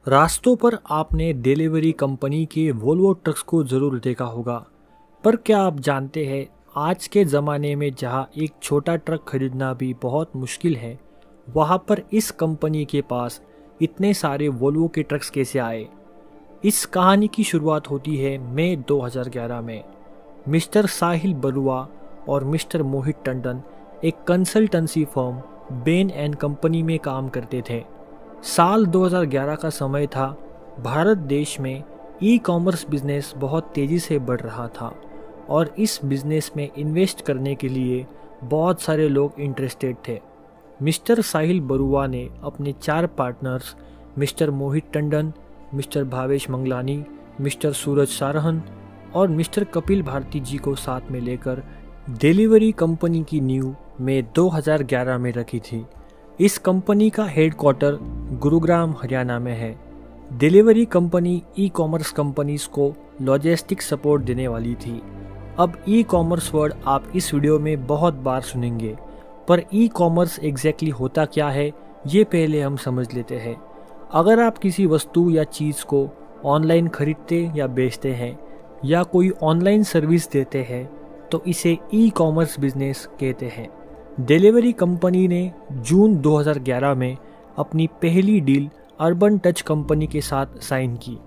रास्तों पर आपने डिलीवरी कंपनी के वोल्वो ट्रक्स को ज़रूर देखा होगा। पर क्या आप जानते हैं, आज के ज़माने में जहां एक छोटा ट्रक खरीदना भी बहुत मुश्किल है, वहां पर इस कंपनी के पास इतने सारे वोल्वो के ट्रक्स कैसे आए। इस कहानी की शुरुआत होती है मई 2011 में। मिस्टर साहिल बरुआ और मिस्टर मोहित टंडन एक consultancy firm Ben and company में काम करते थे। साल 2011 का समय था। भारत देश में ई कॉमर्स बिजनेस बहुत तेज़ी से बढ़ रहा था और इस बिजनेस में इन्वेस्ट करने के लिए बहुत सारे लोग इंटरेस्टेड थे। मिस्टर साहिल बरुआ ने अपने 4 पार्टनर्स मिस्टर मोहित टंडन, मिस्टर भावेश मंगलानी, मिस्टर सूरज सारहन और मिस्टर कपिल भारती जी को साथ में लेकर डिलीवरी कंपनी की नींव में 2011 में रखी थी। इस कंपनी का हेडक्वार्टर गुरुग्राम हरियाणा में है। Delivery company e commerce companies को लॉजिस्टिक सपोर्ट देने वाली थी। अब ई कॉमर्स वर्ड आप इस वीडियो में बहुत बार सुनेंगे, पर ई कॉमर्स एग्जैक्टली होता क्या है ये पहले हम समझ लेते हैं। अगर आप किसी वस्तु या चीज़ को ऑनलाइन खरीदते या बेचते हैं या कोई ऑनलाइन सर्विस देते हैं तो इसे ई कॉमर्स बिजनेस कहते हैं। डिलीवरी कंपनी ने जून 2011 में अपनी पहली डील अर्बन टच कंपनी के साथ साइन की।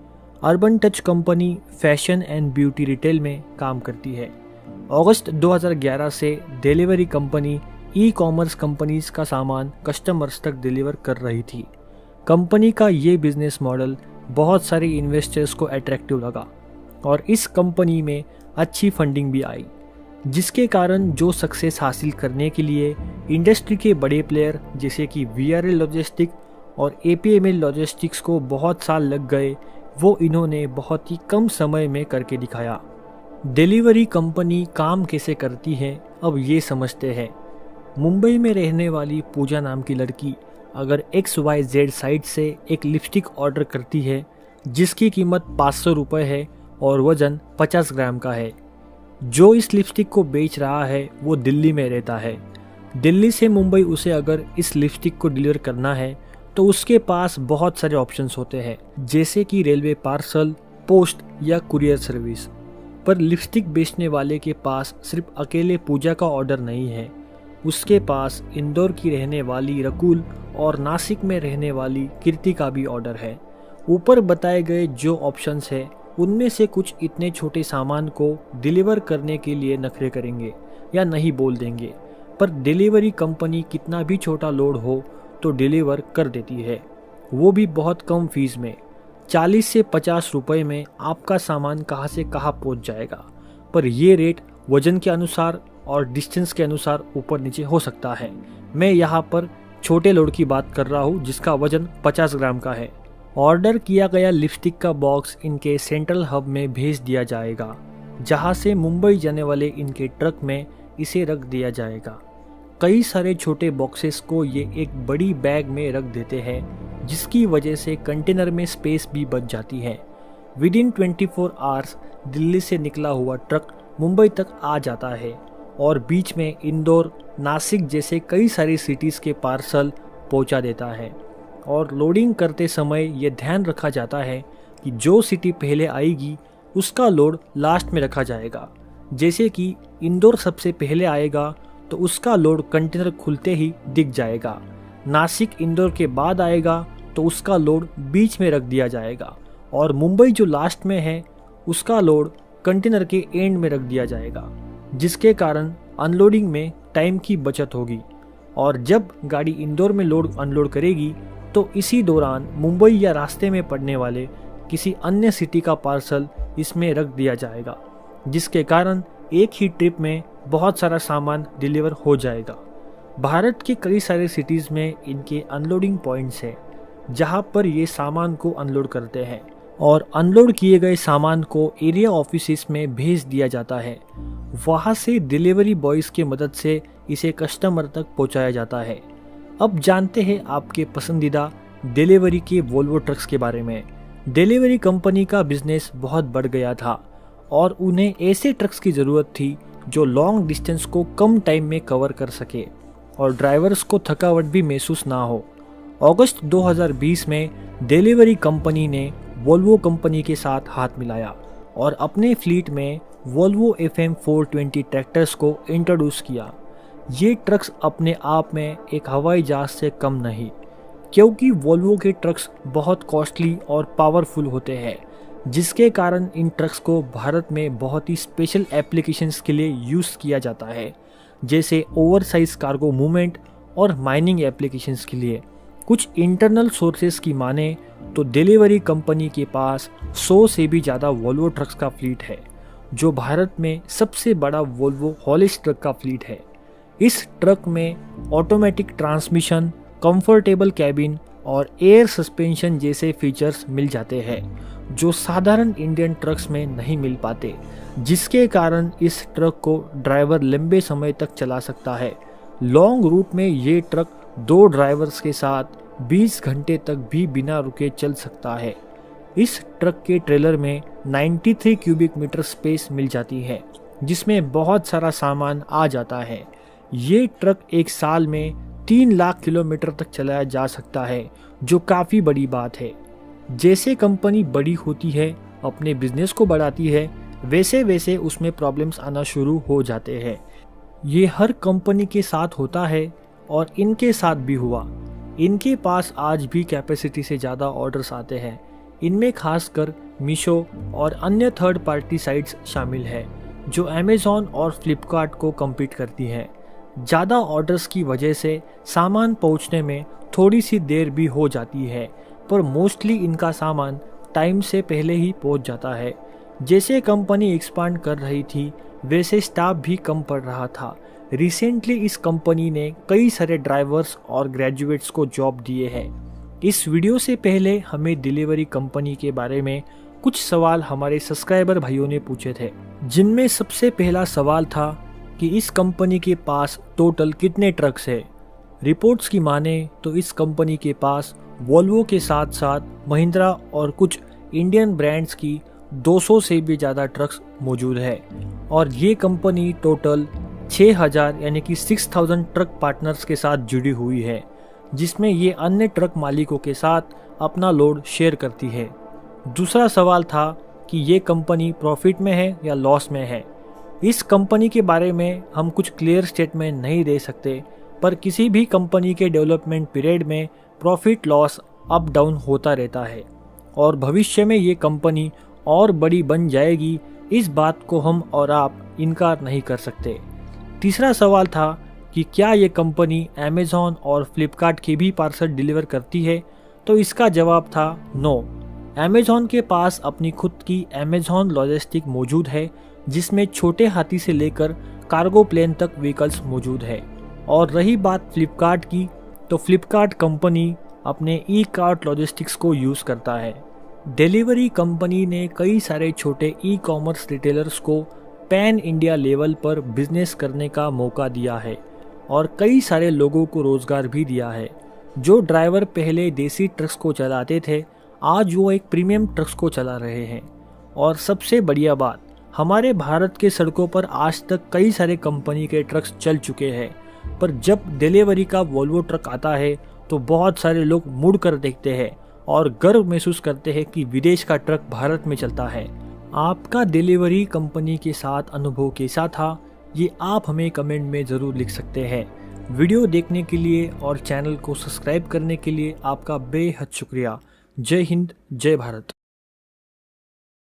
Urban touch company fashion and beauty retail में काम करती है। अगस्त 2011 से delivery company e commerce companies का सामान कस्टमर्स तक डिलीवर कर रही थी। कंपनी का ये बिजनेस मॉडल बहुत सारे इन्वेस्टर्स को अट्रैक्टिव लगा और इस कंपनी में अच्छी फंडिंग भी आई, जिसके कारण जो सक्सेस हासिल करने के लिए इंडस्ट्री के बड़े प्लेयर जैसे कि वीआरएल लॉजिस्टिक और एपीएमएल लॉजिस्टिक्स को बहुत साल लग गए, वो इन्होंने बहुत ही कम समय में करके दिखाया। डिलीवरी कंपनी काम कैसे करती है अब ये समझते हैं। मुंबई में रहने वाली पूजा नाम की लड़की अगर XYZ साइट से एक लिपस्टिक ऑर्डर करती है जिसकी कीमत 500 रुपये है और वजन 50 ग्राम का है। जो इस लिपस्टिक को बेच रहा है वो दिल्ली में रहता है। दिल्ली से मुंबई उसे अगर इस लिपस्टिक को डिलीवर करना है तो उसके पास बहुत सारे ऑप्शंस होते हैं, जैसे कि रेलवे पार्सल, पोस्ट या कुरियर सर्विस। पर लिपस्टिक बेचने वाले के पास सिर्फ अकेले पूजा का ऑर्डर नहीं है, उसके पास इंदौर की रहने वाली रकुल और नासिक में रहने वाली कीर्ति का भी ऑर्डर है। ऊपर बताए गए जो ऑप्शंस है उनमें से कुछ इतने छोटे सामान को डिलीवर करने के लिए नखरे करेंगे या नहीं बोल देंगे, पर डिलीवरी कंपनी कितना भी छोटा लोड हो तो डिलीवर कर देती है, वो भी बहुत कम फीस में। 40 से 50 रुपए में आपका सामान कहाँ से कहाँ पहुँच जाएगा। पर ये रेट वजन के अनुसार और डिस्टेंस के अनुसार ऊपर नीचे हो सकता है। मैं यहाँ पर छोटे लोड की बात कर रहा हूँ जिसका वजन 50 ग्राम का है। ऑर्डर किया गया लिपस्टिक का बॉक्स इनके सेंट्रल हब में भेज दिया जाएगा, जहां से मुंबई जाने वाले इनके ट्रक में इसे रख दिया जाएगा। कई सारे छोटे बॉक्सेस को ये एक बड़ी बैग में रख देते हैं, जिसकी वजह से कंटेनर में स्पेस भी बच जाती है। विदिन 24 आवर्स दिल्ली से निकला हुआ ट्रक मुंबई तक आ जाता है और बीच में इंदौर, नासिक जैसे कई सारी सिटीज़ के पार्सल पहुंचा देता है। और लोडिंग करते समय ये ध्यान रखा जाता है कि जो सिटी पहले आएगी उसका लोड लास्ट में रखा जाएगा। जैसे कि इंदौर सबसे पहले आएगा तो उसका लोड कंटेनर खुलते ही दिख जाएगा। नासिक इंदौर के बाद आएगा तो उसका लोड बीच में रख दिया जाएगा और मुंबई जो लास्ट में है उसका लोड कंटेनर के एंड में रख दिया जाएगा, जिसके कारण अनलोडिंग में टाइम की बचत होगी। और जब गाड़ी इंदौर में लोड अनलोड करेगी तो इसी दौरान मुंबई या रास्ते में पड़ने वाले किसी अन्य सिटी का पार्सल इसमें रख दिया जाएगा, जिसके कारण एक ही ट्रिप में बहुत सारा सामान डिलीवर हो जाएगा। भारत के कई सारे सिटीज़ में इनके अनलोडिंग पॉइंट्स हैं, जहां पर ये सामान को अनलोड करते हैं और अनलोड किए गए सामान को एरिया ऑफिसेस में भेज दिया जाता है। वहां से डिलीवरी बॉयज़ की मदद से इसे कस्टमर तक पहुंचाया जाता है। अब जानते हैं आपके पसंदीदा डिलीवरी के वोल्वो ट्रक्स के बारे में। डिलीवरी कंपनी का बिजनेस बहुत बढ़ गया था और उन्हें ऐसे ट्रक्स की ज़रूरत थी जो लॉन्ग डिस्टेंस को कम टाइम में कवर कर सके और ड्राइवर्स को थकावट भी महसूस ना हो। अगस्त 2020 में डिलीवरी कंपनी ने वोल्वो कंपनी के साथ हाथ मिलाया और अपने फ्लीट में वोल्वो FM 420 ट्रैक्टर्स को इंट्रोड्यूस किया। ये ट्रक्स अपने आप में एक हवाई जहाज से कम नहीं, क्योंकि वोल्वो के ट्रक्स बहुत कॉस्टली और पावरफुल होते हैं, जिसके कारण इन ट्रक्स को भारत में बहुत ही स्पेशल एप्लीकेशंस के लिए यूज़ किया जाता है, जैसे ओवरसाइज कार्गो मूवमेंट और माइनिंग एप्लीकेशंस के लिए। कुछ इंटरनल सोर्सेस की माने तो डिलीवरी कंपनी के पास 100 से भी ज़्यादा वोल्वो ट्रक्स का फ्लीट है, जो भारत में सबसे बड़ा वोल्वो हॉलिस ट्रक का फ्लीट है। इस ट्रक में ऑटोमेटिक ट्रांसमिशन, कंफर्टेबल कैबिन और एयर सस्पेंशन जैसे फीचर्स मिल जाते हैं, जो साधारण इंडियन ट्रक्स में नहीं मिल पाते, जिसके कारण इस ट्रक को ड्राइवर लंबे समय तक चला सकता है। लॉन्ग रूट में ये ट्रक 2 ड्राइवर्स के साथ 20 घंटे तक भी बिना रुके चल सकता है। इस ट्रक के ट्रेलर में 93 क्यूबिक मीटर स्पेस मिल जाती है, जिसमें बहुत सारा सामान आ जाता है। ये ट्रक एक साल में 3 लाख किलोमीटर तक चलाया जा सकता है, जो काफ़ी बड़ी बात है। जैसे कंपनी बड़ी होती है, अपने बिजनेस को बढ़ाती है, वैसे वैसे उसमें प्रॉब्लम्स आना शुरू हो जाते हैं। ये हर कंपनी के साथ होता है और इनके साथ भी हुआ। इनके पास आज भी कैपेसिटी से ज़्यादा ऑर्डर्स आते हैं। इनमें खासकर मीशो और अन्य थर्ड पार्टी साइट्स शामिल है, जो अमेज़ॉन और फ्लिपकार्ट को कम्पीट करती हैं। ज़्यादा ऑर्डर्स की वजह से सामान पहुंचने में थोड़ी सी देर भी हो जाती है, पर मोस्टली इनका सामान टाइम से पहले ही पहुंच जाता है। जैसे कंपनी एक्सपांड कर रही थी, वैसे स्टाफ भी कम पड़ रहा था। रिसेंटली इस कंपनी ने कई सारे ड्राइवर्स और ग्रेजुएट्स को जॉब दिए हैं। इस वीडियो से पहले हमें डिलीवरी कंपनी के बारे में कुछ सवाल हमारे सब्सक्राइबर भाइयों ने पूछे थे, जिनमें सबसे पहला सवाल था कि इस कंपनी के पास टोटल कितने ट्रक्स है। रिपोर्ट्स की माने तो इस कंपनी के पास वोल्वो के साथ साथ महिंद्रा और कुछ इंडियन ब्रांड्स की 200 से भी ज़्यादा ट्रक्स मौजूद है, और ये कंपनी टोटल 6000 यानी कि 6000 ट्रक पार्टनर्स के साथ जुड़ी हुई है, जिसमें ये अन्य ट्रक मालिकों के साथ अपना लोड शेयर करती है। दूसरा सवाल था कि ये कंपनी प्रॉफिट में है या लॉस में है। इस कंपनी के बारे में हम कुछ क्लियर स्टेटमेंट नहीं दे सकते, पर किसी भी कंपनी के डेवलपमेंट पीरियड में प्रॉफिट लॉस अप डाउन होता रहता है, और भविष्य में ये कंपनी और बड़ी बन जाएगी, इस बात को हम और आप इनकार नहीं कर सकते। तीसरा सवाल था कि क्या ये कंपनी अमेज़ॉन और फ्लिपकार्ट के भी पार्सल डिलीवर करती है, तो इसका जवाब था नो। अमेज़ॉन के पास अपनी खुद की अमेज़ॉन लॉजिस्टिक मौजूद है, जिसमें छोटे हाथी से लेकर कार्गो प्लेन तक व्हीकल्स मौजूद है। और रही बात फ्लिपकार्ट की, तो फ्लिपकार्ट कंपनी अपने ई कार्ट लॉजिस्टिक्स को यूज़ करता है। डिलीवरी कंपनी ने कई सारे छोटे ई कॉमर्स रिटेलर्स को पैन इंडिया लेवल पर बिजनेस करने का मौका दिया है, और कई सारे लोगों को रोज़गार भी दिया है। जो ड्राइवर पहले देसी ट्रक्स को चलाते थे, आज वो एक प्रीमियम ट्रक्स को चला रहे हैं। और सबसे बढ़िया बात, हमारे भारत के सड़कों पर आज तक कई सारे कंपनी के ट्रक्स चल चुके हैं, पर जब डिलीवरी का वोल्वो ट्रक आता है तो बहुत सारे लोग मुड़ कर देखते हैं और गर्व महसूस करते हैं कि विदेश का ट्रक भारत में चलता है। आपका डिलीवरी कंपनी के साथ अनुभव कैसा था, ये आप हमें कमेंट में ज़रूर लिख सकते हैं। वीडियो देखने के लिए और चैनल को सब्सक्राइब करने के लिए आपका बेहद शुक्रिया। जय हिंद, जय भारत।